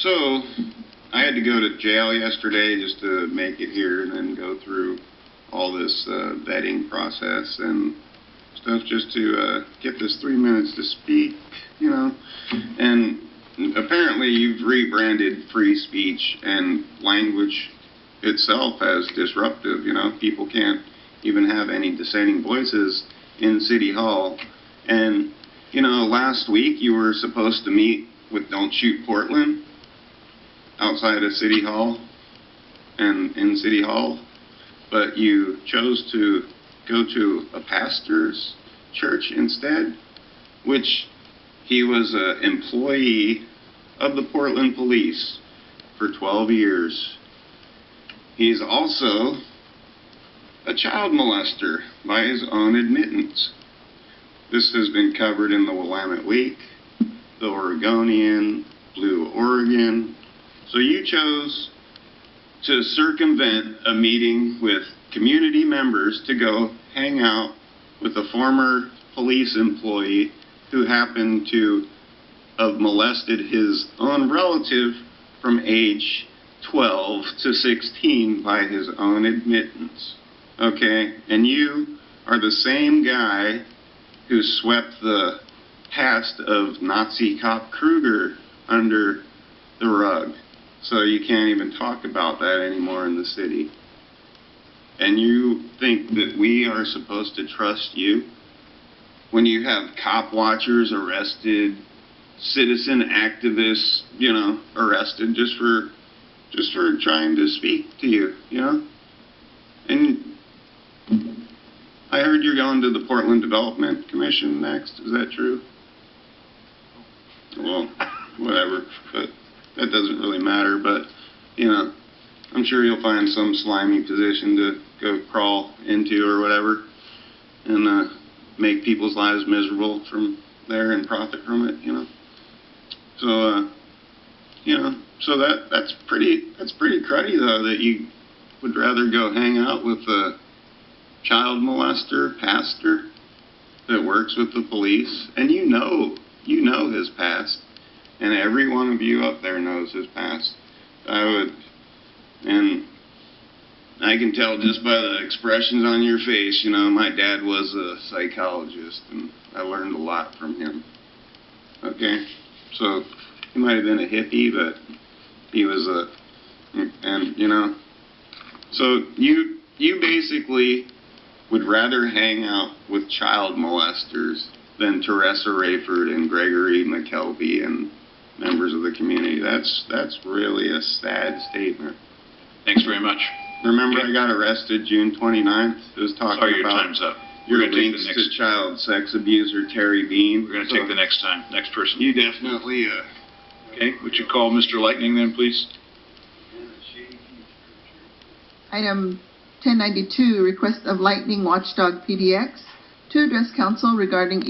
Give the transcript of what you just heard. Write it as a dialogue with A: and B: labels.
A: So, I had to go to jail yesterday just to make it here and then go through all this vetting process and stuff just to get this 3 minutes to speak, you know. And apparently you've rebranded free speech and language itself as disruptive, you know. People can't even have any dissenting voices in City Hall. And, you know, last week you were supposed to meet with Don't Shoot Portland outside of City Hall and in City Hall, but you chose to go to a pastor's church instead, which he was an employee of the Portland Police for 12 years. He's also a child molester by his own admittance. This has been covered in the Willamette Week, the Oregonian, Blue Oregon. So you chose to circumvent a meeting with community members to go hang out with a former police employee who happened to have molested his own relative from age 12 to 16 by his own admittance. Okay? And you are the same guy who swept the past of Nazi cop Kruger under the rug. So you can't even talk about that anymore in the city. And you think that we are supposed to trust you when you have cop watchers arrested, citizen activists, you know, arrested just for trying to speak to you, you know? And I heard you're going to the Portland Development Commission next. Is that true? Well, whatever. But that doesn't really matter. But, you know, I'm sure you'll find some slimy position to go crawl into or whatever and make people's lives miserable from there and profit from it, you know. So, you know, so that's pretty cruddy, though, that you would rather go hang out with a child molester pastor that works with the police, and you know his past, and every one of you up there knows his past. And I can tell just by the expressions on your face, you know, my dad was a psychologist, and I learned a lot from him. Okay? So, he might have been a hippie, but he was and, you know, so you basically would rather hang out with child molesters than Teresa Rayford and Gregory McKelvey and members of the community. That's really a sad statement.
B: Thanks very much.
A: Remember, I got arrested June 29th. It was talking
B: Sorry, your
A: about
B: time's up.
A: your links to child sex abuser Terry Bean.
B: We're going to take the next person.
A: You definitely.
B: Okay, would you call Mr. Lightning then, please?
C: Item 1092, request of Lightning Watchdog PDX to address council regarding